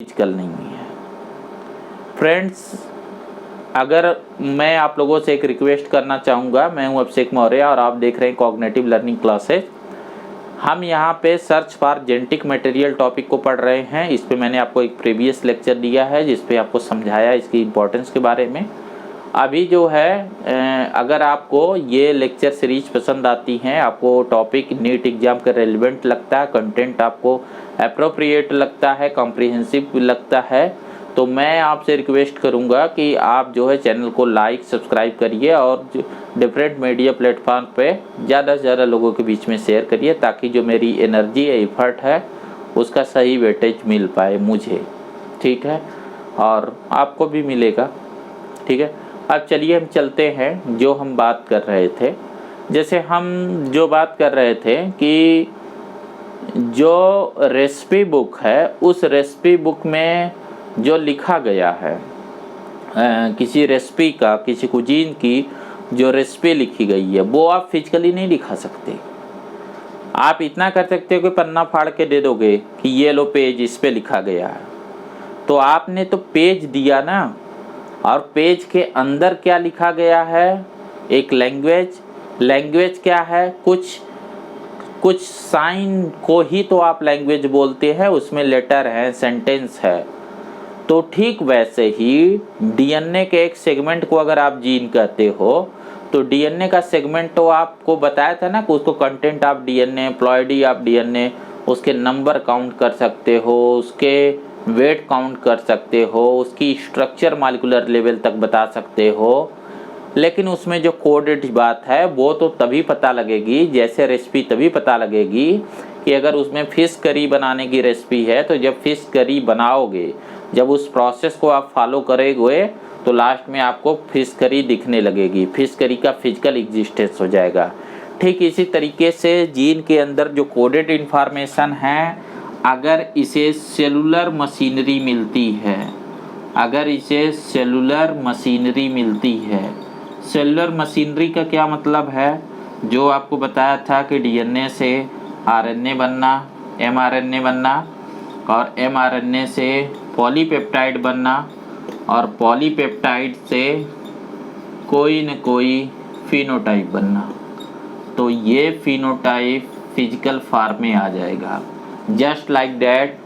Physical नहीं है। Friends, अगर मैं आप लोगों से एक रिक्वेस्ट करना चाहूँगा, मैं हूँ अभिषेक मौर्य और आप देख रहे हैं कॉग्निटिव लर्निंग क्लासेस। हम यहाँ पे search for genetic material topic को पढ़ रहे हैं। इस पे मैंने आपको एक प्रीवियस लेक्चर दिया है जिस पे आपको समझाया इसकी इम्पोर्टेंस के बारे में। अभी जो है अगर आपको ये लेक्चर सीरीज पसंद आती हैं, आपको टॉपिक नीट एग्जाम का रेलिवेंट लगता है, कंटेंट आपको अप्रोप्रिएट लगता है, कॉम्प्रिहेंसिव लगता है, तो मैं आपसे रिक्वेस्ट करूंगा कि आप जो है चैनल को लाइक सब्सक्राइब करिए और डिफरेंट मीडिया प्लेटफॉर्म पे ज़्यादा से ज़्यादा लोगों के बीच में शेयर करिए, ताकि जो मेरी एनर्जी या एफर्ट है उसका सही वेटेज मिल पाए मुझे, ठीक है, और आपको भी मिलेगा, ठीक है। अब चलिए हम चलते हैं जो हम बात कर रहे थे। जैसे हम जो बात कर रहे थे कि जो रेसिपी बुक है, उस रेसिपी बुक में जो लिखा गया है किसी रेसिपी का, किसी कुजीन की जो रेसिपी लिखी गई है वो आप फिजिकली नहीं दिखा सकते। आप इतना कर सकते हो कि पन्ना फाड़ के दे दोगे कि ये लो पेज, इस पे लिखा गया है, तो आपने तो पेज दिया ना, और पेज के अंदर क्या लिखा गया है, एक लैंग्वेज क्या है, कुछ साइन को ही तो आप लैंग्वेज बोलते हैं, उसमें लेटर है, सेंटेंस है। तो ठीक वैसे ही डीएनए के एक सेगमेंट को अगर आप जीन कहते हो, तो डीएनए का सेगमेंट तो आपको बताया था ना कि उसको content of DNA, ploidy of DNA, उसके नंबर काउंट कर सकते हो, उसके वेट काउंट कर सकते हो, उसकी स्ट्रक्चर मॉलिक्यूलर लेवल तक बता सकते हो। लेकिन उसमें जो कोडेड बात है वो तो तभी पता लगेगी, जैसे रेसिपी तभी पता लगेगी कि अगर उसमें फिश करी बनाने की रेसिपी है, तो जब फिश करी बनाओगे, जब उस प्रोसेस को आप फॉलो करेंगे, तो लास्ट में आपको फिश करी दिखने लगेगी, फिश करी का फिजिकल एग्जिस्टेंस हो जाएगा। ठीक इसी तरीके से जीन के अंदर जो कोडेड इंफॉर्मेशन है, अगर इसे सेलुलर मशीनरी मिलती है, अगर इसे सेलुलर मशीनरी मिलती है, सेलुलर मशीनरी का क्या मतलब है, जो आपको बताया था कि डीएनए से आरएनए बनना, एमआरएनए बनना, और एमआरएनए से पॉलीपेप्टाइड बनना, और पॉलीपेप्टाइड से कोई न कोई फिनोटाइप बनना। तो ये फिनोटाइप फिजिकल फॉर्म में आ जाएगा। Just like that,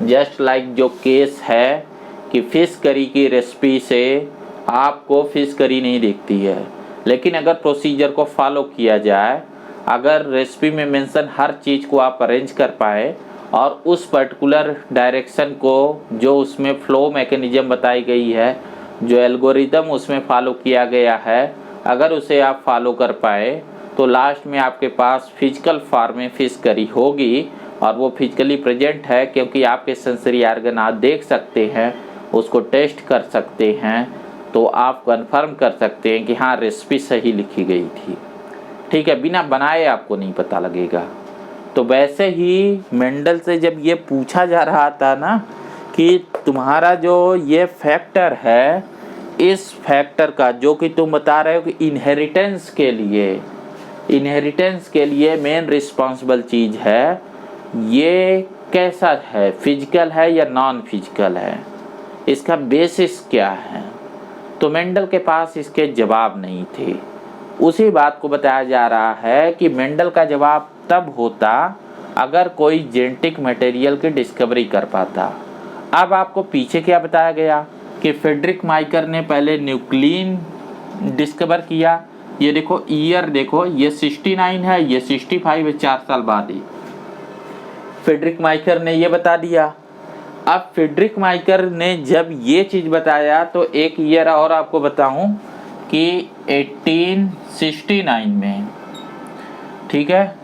just like जो केस है कि फिश करी की रेसिपी से आपको फिश करी नहीं दिखती है, लेकिन अगर प्रोसीजर को फॉलो किया जाए, अगर रेसिपी में मेंशन हर चीज़ को आप अरेंज कर पाए और उस पर्टिकुलर डायरेक्शन को, जो उसमें फ्लो मैकेनिज्म बताई गई है, जो एल्गोरिदम उसमें फॉलो किया गया है, अगर उसे आप फॉलो कर पाए, तो लास्ट में आपके पास फिजिकल फॉर्म में फिश करी होगी, और वो फिजिकली प्रेजेंट है क्योंकि आपके सेंसरी ऑर्गन आप देख सकते हैं, उसको टेस्ट कर सकते हैं, तो आप कंफर्म कर सकते हैं कि हाँ रेसिपी सही लिखी गई थी, ठीक है, बिना बनाए आपको नहीं पता लगेगा। तो वैसे ही मेंडल से जब ये पूछा जा रहा था ना कि तुम्हारा जो ये फैक्टर है, इस फैक्टर का जो कि तुम बता रहे हो कि इनहेरिटेंस के लिए मेन रिस्पॉन्सिबल चीज़ है, ये कैसा है, फिजिकल है या नॉन फिजिकल है, इसका बेसिस क्या है। तो मेंडल के पास इसके जवाब नहीं थे। उसी बात को बताया जा रहा है कि मेंडल का जवाब तब होता अगर कोई जेनेटिक मटेरियल की डिस्कवरी कर पाता। अब आपको पीछे क्या बताया गया कि फ्रेडरिक माइकर ने पहले न्यूक्लिन डिस्कवर किया। ये देखो ईयर देखो, ये 69 है, ये 65 है, 4 साल बाद ही फ्रेडरिक माइकर ने ये बता दिया। अब फ्रेडरिक माइकर ने जब ये चीज़ बताया, तो एक ईयर और आपको बताऊं कि 1869 में, ठीक है,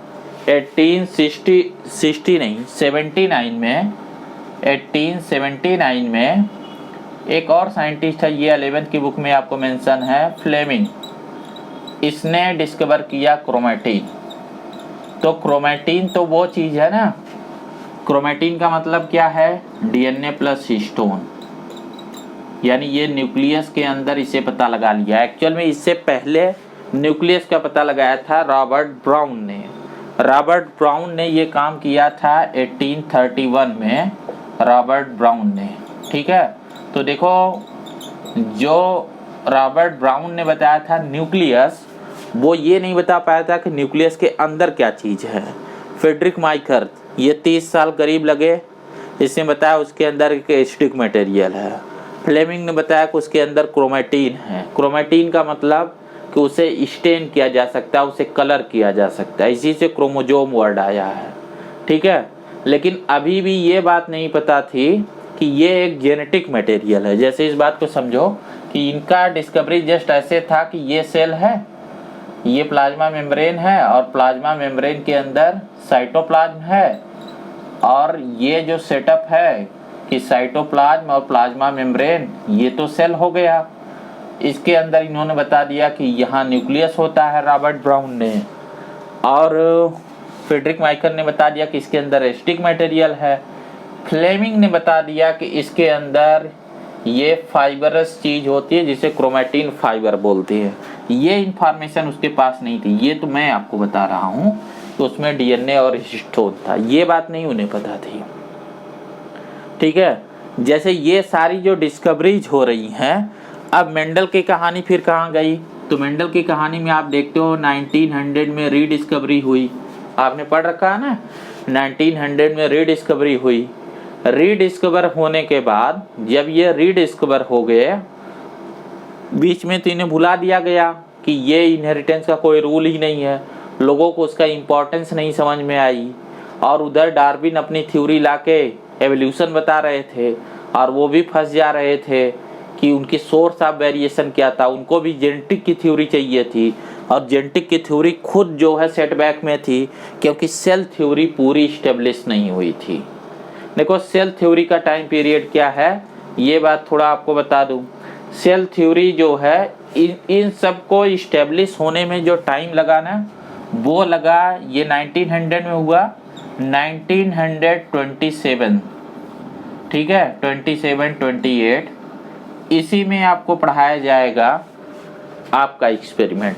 1879 में एक और साइंटिस्ट है, ये 11th की बुक में आपको मेंशन है, फ्लेमिंग, इसने डिस्कवर किया क्रोमैटिन। तो क्रोमैटिन तो वो चीज़ है ना, क्रोमैटिन का मतलब क्या है, डीएनए प्लस हिस्टोन, यानी ये न्यूक्लियस के अंदर इसे पता लगा लिया। एक्चुअल में इससे पहले न्यूक्लियस का पता लगाया था रॉबर्ट ब्राउन ने ये काम किया था 1831 में, रॉबर्ट ब्राउन ने। ठीक है, तो देखो जो रॉबर्ट ब्राउन ने बताया था न्यूक्लियस, वो ये नहीं बता पाया था कि न्यूक्लियस के अंदर क्या चीज़ है। फ्रेडरिक माइकर ये 30 साल करीब लगे, इसने बताया उसके अंदर एक एसिडिक मटेरियल है। फ्लेमिंग ने बताया कि उसके अंदर क्रोमेटिन है। क्रोमेटिन का मतलब कि उसे स्टेन किया जा सकता है, उसे कलर किया जा सकता है, इसी से क्रोमोजोम वर्ड आया है। ठीक है, लेकिन अभी भी ये बात नहीं पता थी कि ये एक जेनेटिक मटेरियल है। जैसे इस बात को समझो कि इनका डिस्कवरी जस्ट ऐसे था कि ये सेल है, ये प्लाज्मा मेम्ब्रेन है और प्लाज्मा मेम्ब्रेन के अंदर साइटोप्लाज्म है, और ये जो सेटअप है कि साइटोप्लाज्म और प्लाज्मा मेम्ब्रेन, ये तो सेल हो गया। इसके अंदर इन्होंने बता दिया कि यहाँ न्यूक्लियस होता है, रॉबर्ट ब्राउन ने, और फ्रेडरिक माइकर ने बता दिया कि इसके अंदर एसिडिक मटेरियल है। फ्लेमिंग ने बता दिया कि इसके अंदर ये फाइबरस चीज होती है जिसे क्रोमेटिन फाइबर बोलती है। ये इंफॉर्मेशन उसके पास नहीं थी, ये तो मैं आपको बता रहा हूँ तो उसमें डीएनए और हिस्टोन था, ये बात नहीं उन्हें पता थी। ठीक है, जैसे ये सारी जो डिस्कवरीज हो रही हैं, अब मेंडल की कहानी फिर कहाँ गई? तो मेंडल की कहानी में आप देखते हो 1900 में रीडिस्कवरी हुई, आपने पढ़ रखा है ना, 1900 में रीडिस्कवरी हुई। रीडिस्कवर होने के बाद जब ये रीडिस्कवर हो गए, बीच में तो इन्हें भुला दिया गया कि ये इनहेरिटेंस का कोई रूल ही नहीं है, लोगों को उसका इम्पोर्टेंस नहीं समझ में आई, और उधर डार्विन अपनी थ्योरी लाके एवोल्यूशन बता रहे थे, और वो भी फंस जा रहे थे कि उनकी सोर्स ऑफ वेरिएशन क्या था। उनको भी जेनेटिक की थ्योरी चाहिए थी, और जेनेटिक की थ्योरी खुद जो है सेटबैक में थी, क्योंकि सेल थ्योरी पूरी इस्टेब्लिश नहीं हुई थी। देखो सेल थ्योरी का टाइम पीरियड क्या है, ये बात थोड़ा आपको बता दूं। सेल थ्योरी जो है इन सब को इस्टेब्लिश होने में जो टाइम लगा ना, वो लगा, ये 1900 में हुआ, 1927, ठीक है, 27-28, इसी में आपको पढ़ाया जाएगा आपका एक्सपेरिमेंट।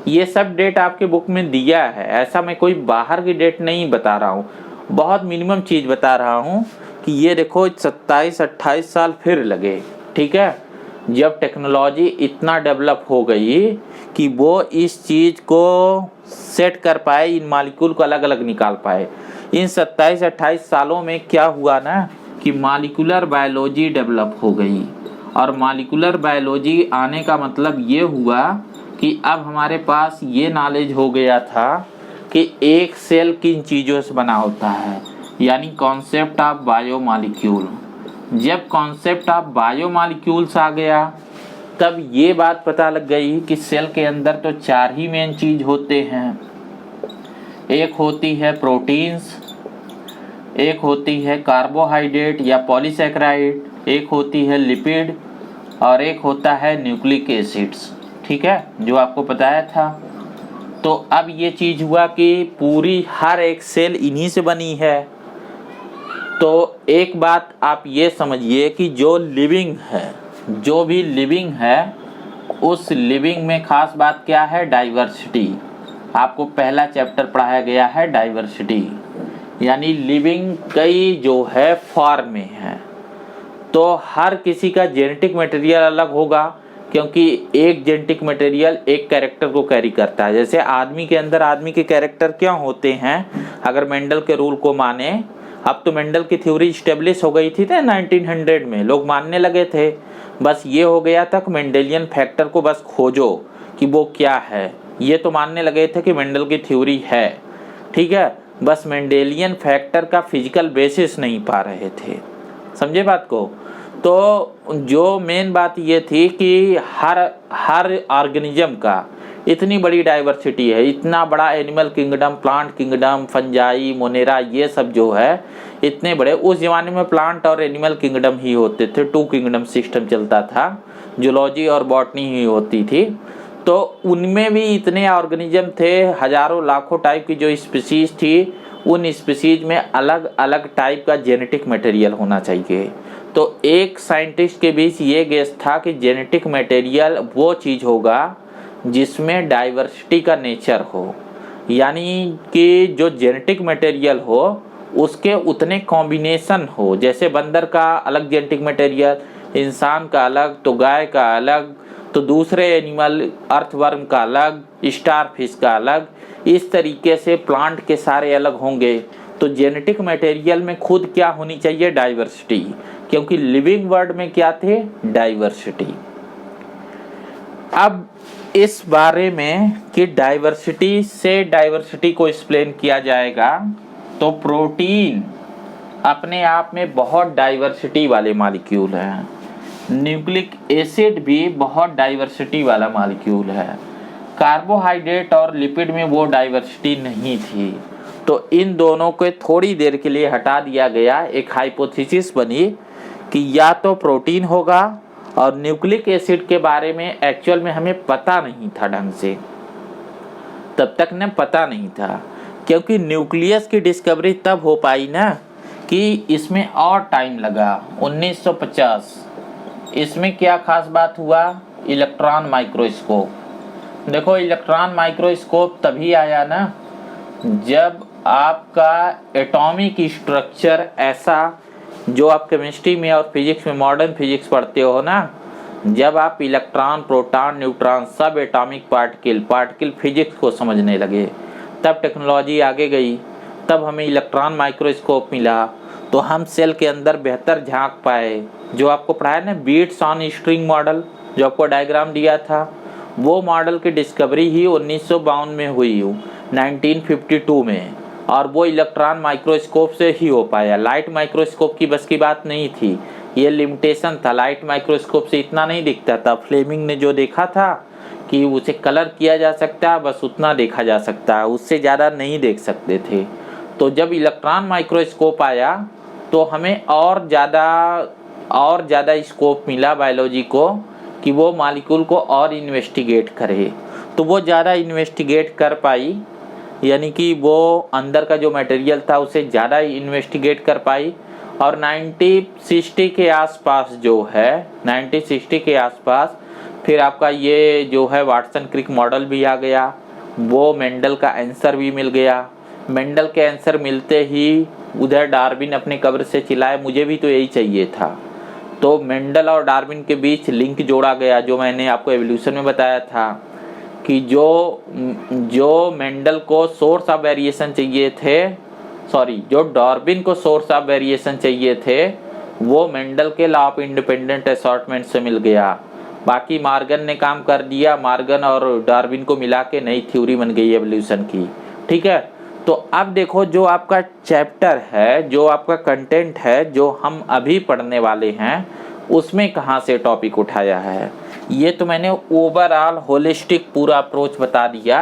ये सब डेट आपके बुक में दिया है, ऐसा मैं कोई बाहर की डेट नहीं बता रहा हूँ, बहुत मिनिमम चीज़ बता रहा हूँ कि ये देखो 27-28 साल फिर लगे। ठीक है, जब टेक्नोलॉजी इतना डेवलप हो गई कि वो इस चीज़ को सेट कर पाए, इन मॉलिक्यूल को अलग अलग निकाल पाए। इन 27-28 सालों में क्या हुआ ना कि मॉलिक्यूलर बायोलॉजी डेवलप हो गई, और मॉलिक्यूलर बायोलॉजी आने का मतलब ये हुआ कि अब हमारे पास ये नॉलेज हो गया था कि एक सेल किन चीज़ों से बना होता है, यानी कॉन्सेप्ट ऑफ बायोमॉलिक्यूल। जब कॉन्सेप्ट ऑफ बायोमॉलिक्यूल्स आ गया, तब ये बात पता लग गई कि सेल के अंदर तो 4 ही मेन चीज़ होते हैं। एक होती है प्रोटीन्स, एक होती है कार्बोहाइड्रेट या पॉलीसैकेराइड, एक होती है लिपिड, और एक होता है न्यूक्लिक एसिड्स। ठीक है, जो आपको बताया था। तो अब ये चीज़ हुआ कि पूरी हर एक सेल इन्हीं से बनी है। तो एक बात आप ये समझिए कि जो लिविंग है, जो भी लिविंग है, उस लिविंग में खास बात क्या है? डाइवर्सिटी। आपको पहला चैप्टर पढ़ाया गया है डाइवर्सिटी, यानी लिविंग कई जो है फॉर्म में है। तो हर किसी का जेनेटिक मटेरियल अलग होगा, क्योंकि एक जेनेटिक मटेरियल एक कैरेक्टर को कैरी करता है। जैसे आदमी के अंदर आदमी के कैरेक्टर क्या होते हैं, अगर मेंडल के रूल को माने, अब तो मेंडल की थ्योरी इस्टेब्लिश हो गई थी ना 1900 में, लोग मानने लगे थे। बस ये हो गया था कि मेंडेलियन फैक्टर को बस खोजो कि वो क्या है, ये तो मानने लगे थे कि मेंडल की थ्योरी है। ठीक है, बस मेंडेलियन फैक्टर का फिजिकल बेसिस नहीं पा रहे थे, समझे बात को। तो जो मेन बात ये थी कि हर ऑर्गेनिज्म का इतनी बड़ी डाइवर्सिटी है, इतना बड़ा animal kingdom, plant kingdom, fungi, Monera, ये सब जो है इतने बड़े। उस ज़माने में प्लांट और एनिमल किंगडम ही होते थे, 2 किंगडम सिस्टम चलता था, जूलॉजी और बॉटनी ही होती थी। तो उनमें भी इतने ऑर्गेनिज्म थे, हजारों लाखों टाइप की जो स्पीसीज थी, उन स्पीसीज में अलग अलग टाइप का जेनेटिक मटेरियल होना चाहिए। तो एक साइंटिस्ट के बीच ये गेस था कि जेनेटिक मटेरियल वो चीज़ होगा जिसमें डाइवर्सिटी का नेचर हो, यानी कि जो जेनेटिक मटेरियल हो उसके उतने कॉम्बिनेशन हो। जैसे बंदर का अलग जेनेटिक मटेरियल, इंसान का अलग, तो गाय का अलग, तो दूसरे एनिमल अर्थवर्म का अलग, स्टार फिश का अलग, इस तरीके से प्लांट के सारे अलग होंगे। तो जेनेटिक मटेरियल में खुद क्या होनी चाहिए? डाइवर्सिटी, क्योंकि लिविंग वर्ल्ड में क्या थे? डाइवर्सिटी। अब इस बारे में कि डाइवर्सिटी से डाइवर्सिटी को एक्सप्लेन किया जाएगा, तो प्रोटीन अपने आप में बहुत डाइवर्सिटी वाले मॉलिक्यूल हैं, न्यूक्लिक एसिड भी बहुत डाइवर्सिटी वाला मॉलिक्यूल है, कार्बोहाइड्रेट और लिपिड में वो डाइवर्सिटी नहीं थी। तो इन दोनों को थोड़ी देर के लिए हटा दिया गया। एक हाइपोथेसिस बनी कि या तो प्रोटीन होगा, और न्यूक्लिक एसिड के बारे में एक्चुअल में हमें पता नहीं था ढंग से, तब तक न पता नहीं था, क्योंकि न्यूक्लियस की डिस्कवरी तब हो पाई ना कि इसमें और टाइम लगा, 1950। इसमें क्या खास बात हुआ? Electron microscope. देखो, इलेक्ट्रॉन माइक्रोस्कोप तभी आया ना जब आपका एटॉमिक स्ट्रक्चर ऐसा, जो आप केमिस्ट्री में और फिजिक्स में, मॉडर्न फिजिक्स पढ़ते हो ना, जब आप इलेक्ट्रॉन, प्रोटॉन, न्यूट्रॉन, सब एटॉमिक पार्टिकल फिजिक्स को समझने लगे, तब टेक्नोलॉजी आगे गई, तब हमें इलेक्ट्रॉन माइक्रोस्कोप मिला, तो हम सेल के अंदर बेहतर झांक पाए। जो आपको पढ़ाया ना बीट्स ऑन स्ट्रिंग मॉडल, जो आपको डायग्राम दिया था, वो मॉडल की डिस्कवरी ही 1952 में हुई, 1952 में, और वो इलेक्ट्रॉन माइक्रोस्कोप से ही हो पाया। लाइट माइक्रोस्कोप की बस की बात नहीं थी, ये लिमिटेशन था। लाइट माइक्रोस्कोप से इतना नहीं दिखता था। फ्लेमिंग ने जो देखा था कि उसे कलर किया जा सकता है, बस उतना देखा जा सकता है, उससे ज़्यादा नहीं देख सकते थे। तो जब इलेक्ट्रॉन माइक्रोस्कोप आया तो हमें और ज़्यादा स्कोप मिला बायोलॉजी को कि वो मॉलिक्यूल को और इन्वेस्टिगेट करे। तो वो ज़्यादा इन्वेस्टिगेट कर पाई, यानी कि वो अंदर का जो मटेरियल था उसे ज़्यादा इन्वेस्टिगेट कर पाई। और 1960 के आसपास जो है, 1960 के आसपास फिर आपका ये जो है वाटसन क्रिक मॉडल भी आ गया, वो मेंडल का आंसर भी मिल गया। मेंडल के आंसर मिलते ही उधर डार्विन अपने कब्र से चिल्लाए, मुझे भी तो यही चाहिए था। तो मेंडल और डार्विन के बीच लिंक जोड़ा गया, जो मैंने आपको एवोल्यूशन में बताया था कि जो मेंडल को सोर्स ऑफ वेरिएशन चाहिए थे, जो डार्विन को सोर्स ऑफ वेरिएशन चाहिए थे, वो मेंडल के लॉ ऑफ इंडिपेंडेंट असॉर्टमेंट से मिल गया। बाकी मार्गन ने काम कर दिया, मार्गन और डार्विन को मिला के नई थ्योरी बन गई एवोल्यूशन की। ठीक है, तो अब देखो जो आपका चैप्टर है, जो आपका कंटेंट है, जो हम अभी पढ़ने वाले हैं, उसमें कहाँ से टॉपिक उठाया है। ये तो मैंने ओवरऑल होलिस्टिक पूरा अप्रोच बता दिया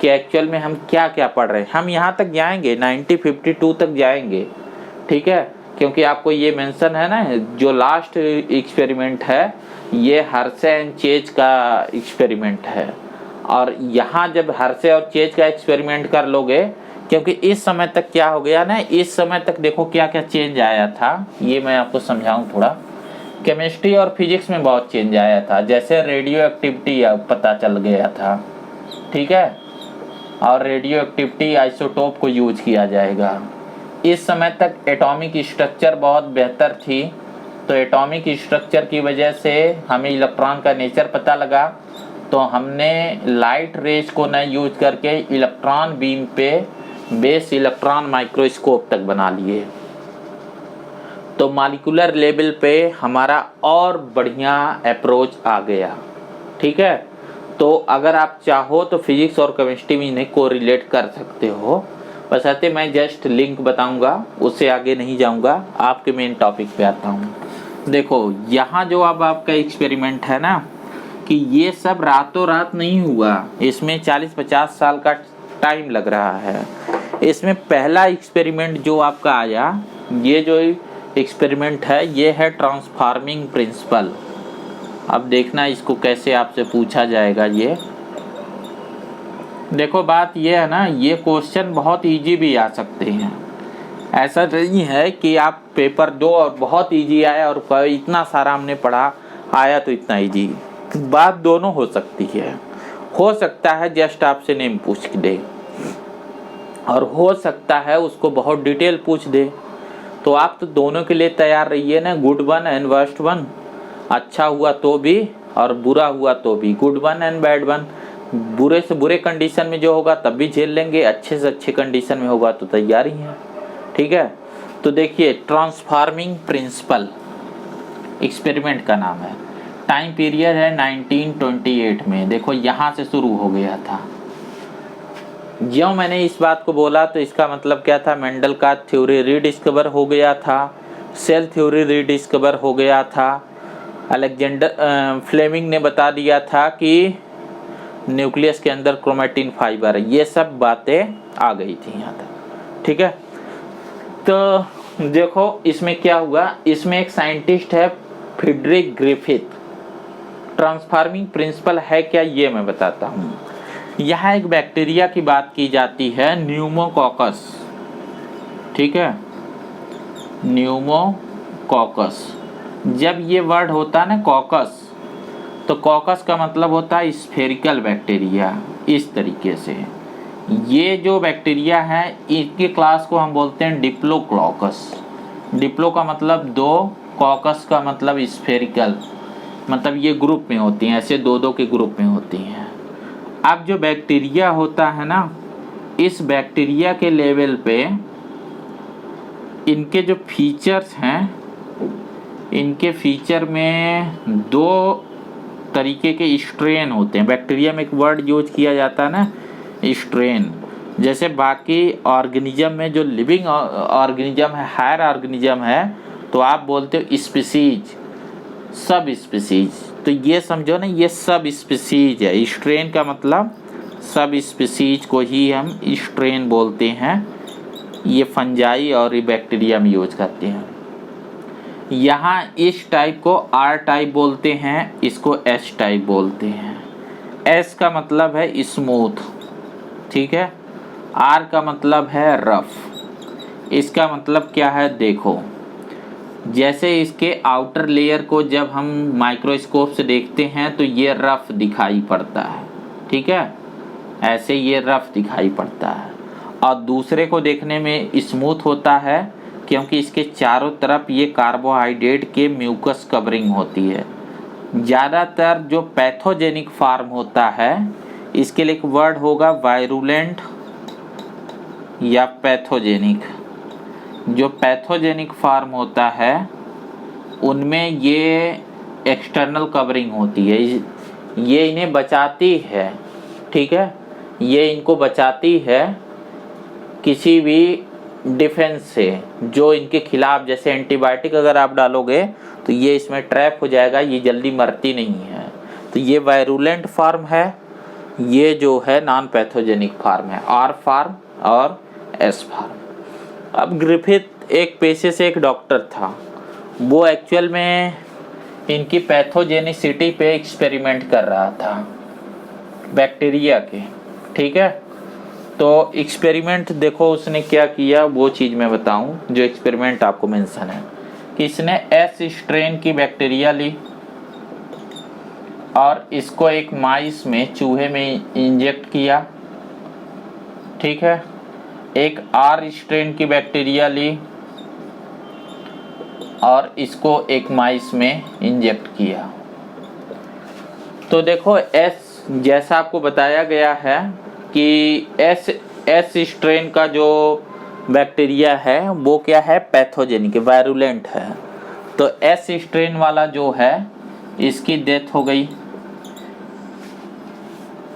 कि एक्चुअल में हम क्या क्या पढ़ रहे हैं। हम यहाँ तक जाएंगे, 1952 तक जाएंगे। ठीक है, क्योंकि आपको ये मेंशन है ना, जो लास्ट एक्सपेरिमेंट है ये हर्शे एंड चेज का एक्सपेरिमेंट है। और यहाँ जब हर्शे और चेज का एक्सपेरिमेंट कर लोगे, क्योंकि इस समय तक क्या हो गया ना, इस समय तक देखो क्या क्या चेंज आया था, ये मैं आपको समझाऊं थोड़ा। केमिस्ट्री और फिजिक्स में बहुत चेंज आया था, जैसे रेडियो एक्टिविटी पता चल गया था। ठीक है, और रेडियो एक्टिविटी आइसोटोप को यूज किया जाएगा। इस समय तक एटॉमिक स्ट्रक्चर बहुत बेहतर थी, तो एटॉमिक स्ट्रक्चर की वजह से हमें इलेक्ट्रॉन का नेचर पता लगा, तो हमने लाइट रेज को न यूज करके इलेक्ट्रॉन बीम पे बेस इलेक्ट्रॉन माइक्रोस्कोप तक बना लिए। तो मॉलिक्यूलर लेवल पे हमारा और बढ़िया अप्रोच आ गया। ठीक है, तो अगर आप चाहो तो फिजिक्स और केमिस्ट्री में इन्हें कोरिलेट कर सकते हो, बशर्ते मैं जस्ट लिंक बताऊंगा, उससे आगे नहीं जाऊंगा। आपके मेन टॉपिक पे आता हूँ। देखो यहाँ जो अब आपका एक्सपेरिमेंट है ना, कि ये सब रातों रात नहीं हुआ, इसमें 40-50 साल का टाइम लग रहा है। इसमें पहला एक्सपेरिमेंट जो आपका आया, ये जो एक्सपेरिमेंट है ये है ट्रांसफॉर्मिंग प्रिंसिपल। अब देखना इसको कैसे आपसे पूछा जाएगा। ये देखो बात ये है ना, ये क्वेश्चन बहुत इजी भी आ सकते हैं। ऐसा नहीं है कि आप पेपर दो और बहुत इजी आया और इतना सारा हमने पढ़ा आया तो इतना इजी। बात दोनों हो सकती है, हो सकता है जस्ट आपसे नेम पूछ दे। और हो सकता है उसको बहुत डिटेल पूछ दे। तो आप तो दोनों के लिए तैयार रहिए ना, good one and worst one. अच्छा हुआ तो भी और बुरा हुआ तो भी, good one and bad one. बुरे से बुरे कंडीशन में जो होगा तब भी झेल लेंगे, अच्छे से अच्छे कंडीशन में होगा तो तैयार ही है। ठीक है, तो देखिए ट्रांसफार्मिंग प्रिंसिपल एक्सपेरिमेंट का नाम है। टाइम पीरियड है 1928 में। देखो यहाँ से शुरू हो गया था। ज्यों मैंने इस बात को बोला तो इसका मतलब क्या था, मेंडल का थ्योरी रीडिस्कवर हो गया था, सेल थ्योरी रीडिस्कवर हो गया था, अलेक्जेंडर फ्लेमिंग ने बता दिया था कि न्यूक्लियस के अंदर क्रोमैटिन फाइबर है। ये सब बातें आ गई थी यहाँ तक। ठीक है, तो देखो इसमें क्या हुआ, इसमें एक साइंटिस्ट है फ्रेडरिक ग्रिफिथ। ट्रांसफार्मिंग प्रिंसिपल है क्या ये मैं बताता हूँ। यहाँ एक बैक्टीरिया की बात की जाती है, न्यूमोकॉकस। ठीक है, न्यूमोकॉकस। जब ये वर्ड होता है ना कॉकस, तो कॉकस का मतलब होता है स्फेरिकल बैक्टीरिया। इस तरीके से ये जो बैक्टीरिया है इनके क्लास को हम बोलते हैं डिप्लोकॉकस। डिप्लो का मतलब दो, कॉकस का मतलब स्फेरिकल, मतलब ये ग्रुप में होती हैं, ऐसे दो दो के ग्रुप में होती हैं। अब जो बैक्टीरिया होता है ना, इस बैक्टीरिया के लेवल पे इनके जो फीचर्स हैं, इनके फीचर में दो तरीके के स्ट्रेन होते हैं। बैक्टीरिया में एक वर्ड यूज किया जाता है ना, स्ट्रेन। जैसे बाकी ऑर्गेनिज्म में जो लिविंग ऑर्गेनिज्म है, हायर ऑर्गेनिज्म है, तो आप बोलते हो स्पीसीज, सब स्पीसीज। तो ये समझो ना, ये सब स्पीसीज है। स्ट्रेन का मतलब सब स्पीसीज को ही हम स्ट्रेन बोलते हैं। ये फंजाई और ये बैक्टीरिया में यूज करते हैं। यहाँ इस टाइप को आर टाइप बोलते हैं, इसको एस टाइप बोलते हैं। एस का मतलब है स्मूथ, ठीक है। आर का मतलब है रफ। इसका मतलब क्या है, देखो जैसे इसके आउटर लेयर को जब हम माइक्रोस्कोप से देखते हैं तो ये रफ दिखाई पड़ता है, ठीक है, ऐसे ये रफ दिखाई पड़ता है। और दूसरे को देखने में स्मूथ होता है क्योंकि इसके चारों तरफ ये कार्बोहाइड्रेट के म्यूकस कवरिंग होती है। ज़्यादातर जो पैथोजेनिक फार्म होता है, इसके लिए एक वर्ड होगा वायरुलेंट या पैथोजेनिक। जो पैथोजेनिक फार्म होता है उनमें ये एक्सटर्नल कवरिंग होती है, ये इन्हें बचाती है, ठीक है, ये इनको बचाती है किसी भी डिफेंस से जो इनके खिलाफ, जैसे एंटीबायोटिक अगर आप डालोगे तो ये इसमें ट्रैप हो जाएगा, ये जल्दी मरती नहीं है। तो ये वायरुलेंट फार्म है, ये जो है नॉन पैथोजेनिक फार्म है, आर फार्म और एस फार्म। अब ग्रिफिथ एक पेशे से एक डॉक्टर था, वो एक्चुअल में इनकी पैथोजेनिसिटी पे एक्सपेरिमेंट कर रहा था बैक्टीरिया के, ठीक है। तो एक्सपेरिमेंट देखो उसने क्या किया, वो चीज़ मैं बताऊं जो एक्सपेरिमेंट आपको मेंशन है कि इसने एस स्ट्रेन की बैक्टीरिया ली और इसको एक माइस में, चूहे में इंजेक्ट किया, ठीक है। एक आर स्ट्रेन की बैक्टीरिया ली और इसको एक माइस में इंजेक्ट किया। तो देखो एस, जैसा आपको बताया गया है कि एस स्ट्रेन का जो बैक्टीरिया है वो क्या है, पैथोजेनिक, वायरुलेंट है। तो एस स्ट्रेन वाला जो है इसकी डेथ हो गई।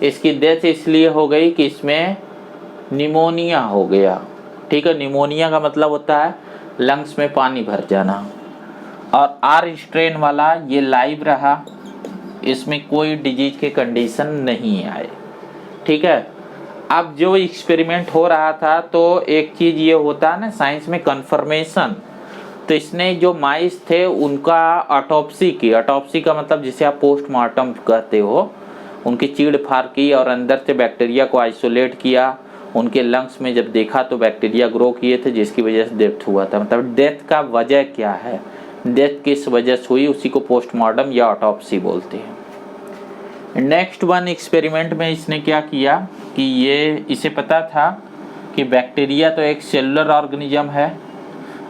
इसकी डेथ इसलिए हो गई कि इसमें निमोनिया हो गया, ठीक है। निमोनिया का मतलब होता है लंग्स में पानी भर जाना। और आर स्ट्रेन वाला ये लाइव रहा, इसमें कोई डिजीज के कंडीशन नहीं आए, ठीक है। अब जो एक्सपेरिमेंट हो रहा था तो एक चीज़ ये होता है ना साइंस में, कंफर्मेशन। तो इसने जो माइस थे उनका ऑटोप्सी की, ऑटोप्सी का मतलब जिसे आप पोस्टमार्टम कहते हो, उनकी चीड़ फाड़ की और अंदर से बैक्टीरिया को आइसोलेट किया। उनके लंग्स में जब देखा तो बैक्टीरिया ग्रो किए थे, जिसकी वजह से डेथ हुआ था। मतलब डेथ का वजह क्या है, डेथ किस वजह से हुई, उसी को पोस्टमार्टम या ऑटोप्सी बोलते हैं। नेक्स्ट वन एक्सपेरिमेंट में इसने क्या किया कि ये, इसे पता था कि बैक्टीरिया तो एक सेलुलर ऑर्गेनिज्म है,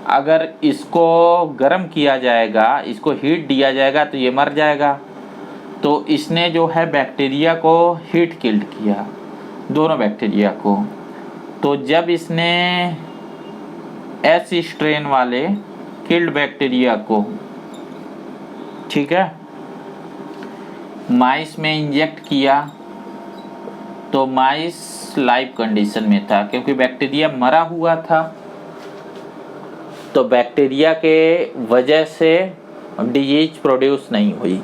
अगर इसको गर्म किया जाएगा, इसको हीट दिया जाएगा तो ये मर जाएगा। तो इसने जो है बैक्टीरिया को हीट किल्ड किया, दोनों बैक्टीरिया को। तो जब इसने एस स्ट्रेन वाले किल्ड बैक्टीरिया को, ठीक है, माइस में इंजेक्ट किया तो माइस लाइव कंडीशन में था, क्योंकि बैक्टीरिया मरा हुआ था। तो बैक्टीरिया के वजह से डिजीज प्रोड्यूस नहीं हुई।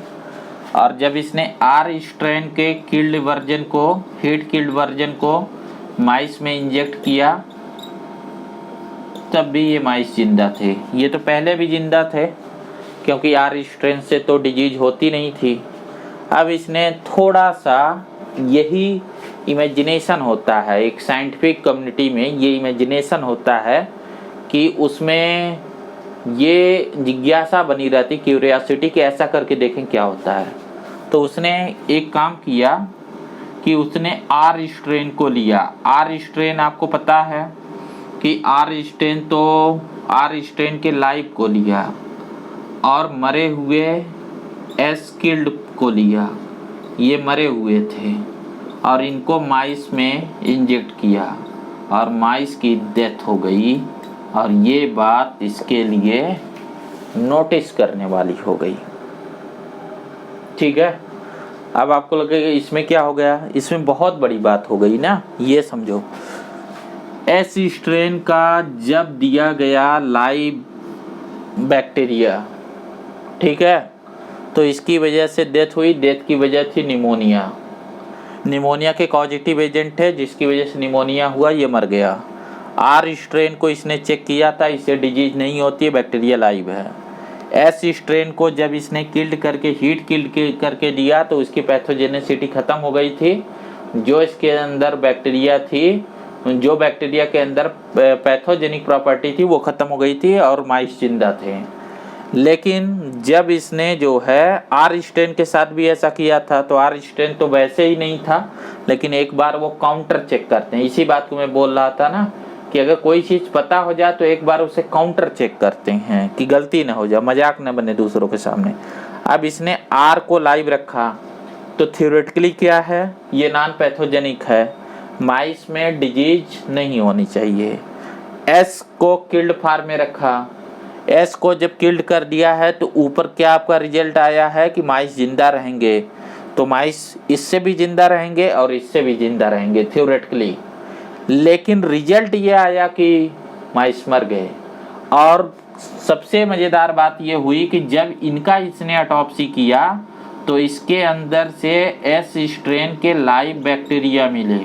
और जब इसने आर स्ट्रेन के किल्ड वर्जन को, हीट किल्ड वर्जन को माइस में इंजेक्ट किया, तब भी ये माइस जिंदा थे। ये तो पहले भी जिंदा थे, क्योंकि आर स्ट्रेन से तो डिजीज होती नहीं थी। अब इसने थोड़ा सा, यही इमेजिनेशन होता है एक साइंटिफिक कम्युनिटी में, ये इमेजिनेशन होता है कि उसमें ये जिज्ञासा बनी रहती, क्यूरियोसिटी, कि ऐसा करके देखें क्या होता है। तो उसने एक काम किया कि उसने आर स्ट्रेन को लिया। आर स्ट्रेन आपको पता है कि आर स्ट्रेन, तो आर स्ट्रेन के लाइव को लिया और मरे हुए एस किल्ड को लिया, ये मरे हुए थे, और इनको माइस में इंजेक्ट किया और माइस की डेथ हो गई। और ये बात इसके लिए नोटिस करने वाली हो गई, ठीक है। अब आपको लगेगा इसमें क्या हो गया, इसमें बहुत बड़ी बात हो गई ना। ये समझो, एस स्ट्रेन का जब दिया गया लाइव बैक्टीरिया, ठीक है, तो इसकी वजह से डेथ हुई। डेथ की वजह थी निमोनिया। निमोनिया के कॉजेटिव एजेंट है, जिसकी वजह से निमोनिया हुआ, ये मर गया। आर स्ट्रेन को इसने चेक किया था, इससे डिजीज नहीं होती है, बैक्टीरिया लाइव है। एस स्ट्रेन को जब इसने किल्ड करके, हीट किल्ड करके दिया, तो उसकी पैथोजेनिसिटी खत्म हो गई थी। जो इसके अंदर बैक्टीरिया थी, जो बैक्टीरिया के अंदर पैथोजेनिक प्रॉपर्टी थी, वो खत्म हो गई थी और माइस जिंदा थे। लेकिन जब इसने जो है आर स्ट्रेन के साथ भी ऐसा किया था, तो आर स्ट्रेन तो वैसे ही नहीं था, लेकिन एक बार वो काउंटर चेक करते हैं। इसी बात को मैं बोल रहा था ना, कि अगर कोई चीज़ पता हो जाए तो एक बार उसे काउंटर चेक करते हैं कि गलती ना हो जाए, मजाक ना बने दूसरों के सामने। अब इसने आर को लाइव रखा, तो थ्योरेटिकली क्या है, ये नॉन पैथोजेनिक है, माइस में डिजीज नहीं होनी चाहिए। एस को किल्ड फार्म में रखा, एस को जब किल्ड कर दिया है, तो ऊपर क्या आपका रिजल्ट आया है कि माइस जिंदा रहेंगे। तो माइस इससे भी जिंदा रहेंगे और इससे भी जिंदा रहेंगे थ्योरेटिकली। लेकिन रिजल्ट ये आया कि माइस मर गए। और सबसे मज़ेदार बात ये हुई कि जब इनका इसने ऑटोप्सी किया, तो इसके अंदर से एस स्ट्रेन के लाइव बैक्टीरिया मिले।